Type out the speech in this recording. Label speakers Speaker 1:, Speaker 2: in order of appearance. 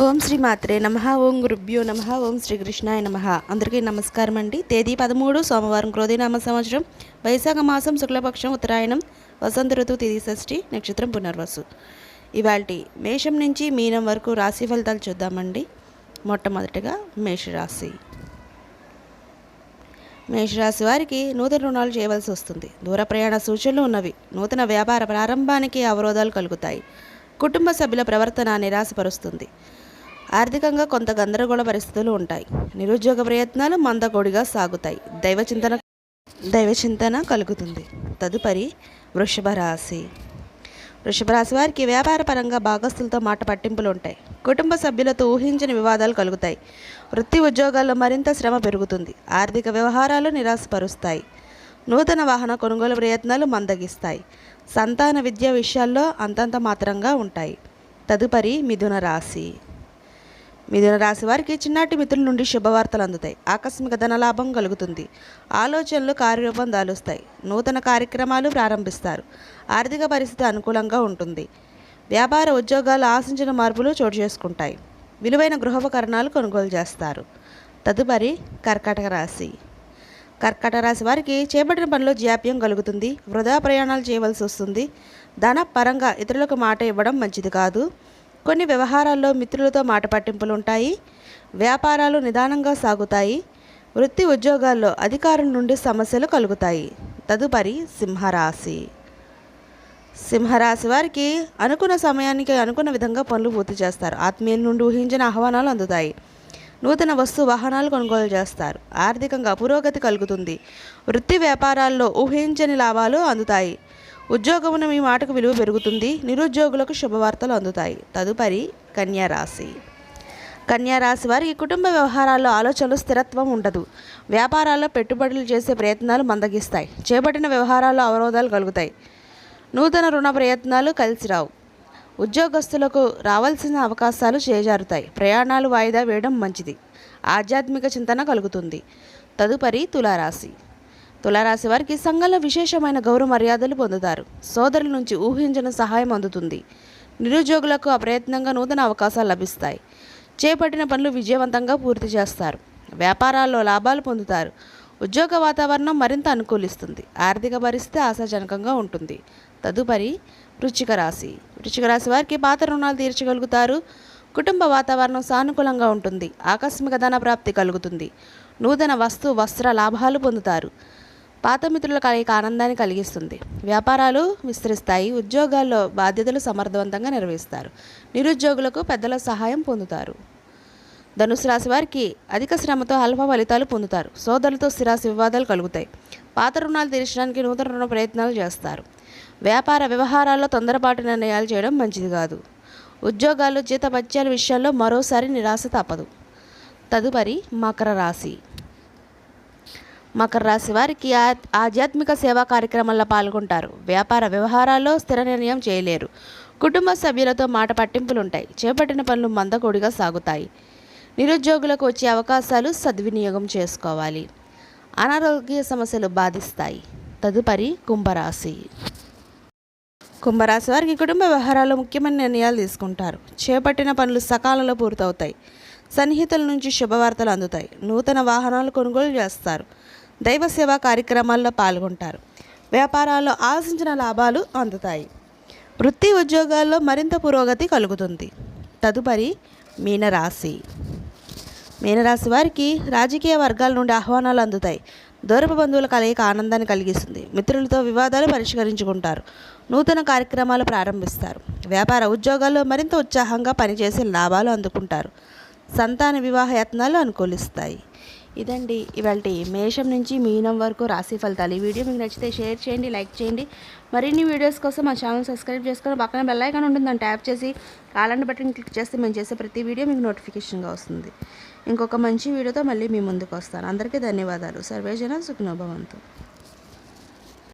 Speaker 1: ఓం శ్రీ మాత్రే నమః. ఓం గురుభ్యో నమః. ఓం శ్రీ కృష్ణాయ నమః. అందరికీ నమస్కారం అండి. తేదీ 13 సోమవారం, క్రోధినామ సంవత్సరం, వైశాఖ మాసం, శుక్లపక్షం, ఉత్తరాయణం, వసంత ఋతువు, తిథి షష్ఠి, నక్షత్రం పునర్వసు. ఇవాల్టి మేషం నుంచి మీనం వరకు రాశి ఫలితాలు చూద్దామండి. మొట్టమొదటిగా మేషరాశి. మేషరాశి వారికి నూతన రుణాలు చేయవలసి వస్తుంది. దూర ప్రయాణ సూచనలు ఉన్నవి. నూతన వ్యాపార ప్రారంభానికి అవరోధాలు కలుగుతాయి. కుటుంబ సభ్యుల ప్రవర్తన నిరాశపరుస్తుంది. ఆర్థికంగా కొంత గందరగోళ పరిస్థితులు ఉంటాయి. నిరుద్యోగ ప్రయత్నాలు మందకొడిగా సాగుతాయి. దైవచింతన కలుగుతుంది. తదుపరి వృషభ రాశి. వృషభ రాశి వారికి వ్యాపార పరంగా భాగస్తులతో మాట పట్టింపులు ఉంటాయి. కుటుంబ సభ్యులతో ఊహించని వివాదాలు కలుగుతాయి. వృత్తి ఉద్యోగాల్లో మరింత శ్రమ పెరుగుతుంది. ఆర్థిక వ్యవహారాలు నిరాశపరుస్తాయి. నూతన వాహన కొనుగోలు ప్రయత్నాలు మందగిస్తాయి. సంతాన విద్య విషయాల్లో అంతంత మాత్రంగా ఉంటాయి. తదుపరి మిథున రాశి. మిథున రాశి వారికి చిన్నాటి మిత్రుల నుండి శుభవార్తలు అందుతాయి. ఆకస్మిక ధనలాభం కలుగుతుంది. ఆలోచనలు కార్యరూపం దాలుస్తాయి. నూతన కార్యక్రమాలు ప్రారంభిస్తారు. ఆర్థిక పరిస్థితి అనుకూలంగా ఉంటుంది. వ్యాపార ఉద్యోగాలు ఆశించిన మార్పులు చోటు చేసుకుంటాయి. విలువైన గృహోపకరణాలు కొనుగోలు చేస్తారు. తదుపరి కర్కాటక రాశి. కర్కాటక రాశి వారికి చేపట్టిన పనిలో జాప్యం కలుగుతుంది. వృధా ప్రయాణాలు చేయవలసి వస్తుంది. ధన పరంగా ఇతరులకు మాట ఇవ్వడం మంచిది కాదు. కొన్ని వ్యవహారాల్లో మిత్రులతో మాట పట్టింపులు ఉంటాయి. వ్యాపారాలు నిదానంగా సాగుతాయి. వృత్తి ఉద్యోగాల్లో అధికారుల నుండి సమస్యలు కలుగుతాయి. తదుపరి సింహరాశి. సింహరాశి వారికి అనుకున్న సమయానికి అనుకున్న విధంగా పనులు పూర్తి చేస్తారు. ఆత్మీయుల నుండి ఊహించిన ఆహ్వానాలు అందుతాయి. నూతన వస్తు వాహనాలు కొనుగోలు చేస్తారు. ఆర్థికంగా పురోగతి కలుగుతుంది. వృత్తి వ్యాపారాల్లో ఊహించని లాభాలు అందుతాయి. ఉద్యోగమున మీ మాటకు విలువ పెరుగుతుంది. నిరుద్యోగులకు శుభవార్తలు అందుతాయి. తదుపరి కన్యారాశి. కన్యారాశి వారికి కుటుంబ వ్యవహారాల్లో ఆలోచనలు స్థిరత్వం ఉండదు. వ్యాపారాల్లో పెట్టుబడులు చేసే ప్రయత్నాలు మందగిస్తాయి. చేపట్టిన వ్యవహారాల్లో అవరోధాలు కలుగుతాయి. నూతన రుణ ప్రయత్నాలు కలిసి రావు. ఉద్యోగస్తులకు రావాల్సిన అవకాశాలు చేజారుతాయి. ప్రయాణాలు వాయిదా వేయడం మంచిది. ఆధ్యాత్మిక చింతన కలుగుతుంది. తదుపరి తులారాశి. తులారాశి వారికి సంఘంలో విశేషమైన గౌరవ మర్యాదలు పొందుతారు. సోదరుల నుంచి ఊహించిన సహాయం అందుతుంది. నిరుద్యోగులకు అప్రయత్నంగా నూతన అవకాశాలు లభిస్తాయి. చేపట్టిన పనులు విజయవంతంగా పూర్తి చేస్తారు. వ్యాపారాల్లో లాభాలు పొందుతారు. ఉద్యోగ వాతావరణం మరింత అనుకూలిస్తుంది. ఆర్థిక పరిస్థితి ఆశాజనకంగా ఉంటుంది. తదుపరి వృశ్చిక రాశి. వృశ్చిక రాశి వారికి పాత రుణాలు తీర్చగలుగుతారు. కుటుంబ వాతావరణం సానుకూలంగా ఉంటుంది. ఆకస్మిక ధన ప్రాప్తి కలుగుతుంది. నూతన వస్త్ర లాభాలు పొందుతారు. పాత మిత్రుల కలయిక ఆనందాన్ని కలిగిస్తుంది. వ్యాపారాలు విస్తరిస్తాయి. ఉద్యోగాల్లో బాధ్యతలు సమర్థవంతంగా నిర్వహిస్తారు. నిరుద్యోగులకు పెద్దల సహాయం పొందుతారు. ధనుసు రాశి వారికి అధిక శ్రమతో అల్ప ఫలితాలు పొందుతారు. సోదరులతో స్థిరాస్తి వివాదాలు కలుగుతాయి. పాత రుణాలు తీర్చడానికి నూతన రుణ ప్రయత్నాలు చేస్తారు. వ్యాపార వ్యవహారాల్లో తొందరపాటు నిర్ణయాలు చేయడం మంచిది కాదు. ఉద్యోగాలు జీతభత్యాల విషయాల్లో మరోసారి నిరాశ తప్పదు. తదుపరి మకర రాశి. మకర రాశి వారికి ఆధ్యాత్మిక సేవా కార్యక్రమాల్లో పాల్గొంటారు. వ్యాపార వ్యవహారాల్లో స్థిర నిర్ణయం చేయలేరు. కుటుంబ సభ్యులతో మాట పట్టింపులు ఉంటాయి. చేపట్టిన పనులు మందకొడిగా సాగుతాయి. నిరుద్యోగులకు వచ్చే అవకాశాలు సద్వినియోగం చేసుకోవాలి. అనారోగ్య సమస్యలు బాధిస్తాయి. తదుపరి కుంభరాశి. కుంభరాశి వారికి కుటుంబ వ్యవహారాల్లో ముఖ్యమైన నిర్ణయాలు తీసుకుంటారు. చేపట్టిన పనులు సకాలంలో పూర్తవుతాయి. సన్నిహితుల నుంచి శుభవార్తలు అందుతాయి. నూతన వాహనాలు కొనుగోలు చేస్తారు. దైవ సేవా కార్యక్రమాల్లో పాల్గొంటారు. వ్యాపారాల్లో ఆశించిన లాభాలు అందుతాయి. వృత్తి ఉద్యోగాల్లో మరింత పురోగతి కలుగుతుంది. తదుపరి మీనరాశి. మీనరాశి వారికి రాజకీయ వర్గాల నుండి ఆహ్వానాలు అందుతాయి. దూరపు బంధువుల కలయిక ఆనందాన్ని కలిగిస్తుంది. మిత్రులతో వివాదాలు పరిష్కరించుకుంటారు. నూతన కార్యక్రమాలు ప్రారంభిస్తారు. వ్యాపార ఉద్యోగాల్లో మరింత ఉత్సాహంగా పనిచేసి లాభాలు అందుకుంటారు. సంతాన వివాహ యత్నాలు అనుకూలిస్తాయి. ఇదండి ఇవాల్టి మేషం నుంచి మీనం వరకు రాశి ఫలితాలు. ఈ వీడియో మీకు నచ్చితే షేర్ చేయండి, లైక్ చేయండి. మరిన్ని వీడియోస్ కోసం మా ఛానల్ సబ్స్క్రైబ్ చేసుకొని పక్కన బెల్ ఐకాన్ ఉంటుంది, దాన్ని ట్యాప్ చేసి కాల్ బటన్ క్లిక్ చేస్తే మేము చేసే ప్రతి వీడియో మీకు నోటిఫికేషన్గా వస్తుంది. ఇంకొక మంచి వీడియోతో మళ్ళీ మీ ముందుకు వస్తాను. అందరికీ ధన్యవాదాలు. సర్వేజన సుఖినో భవంతు.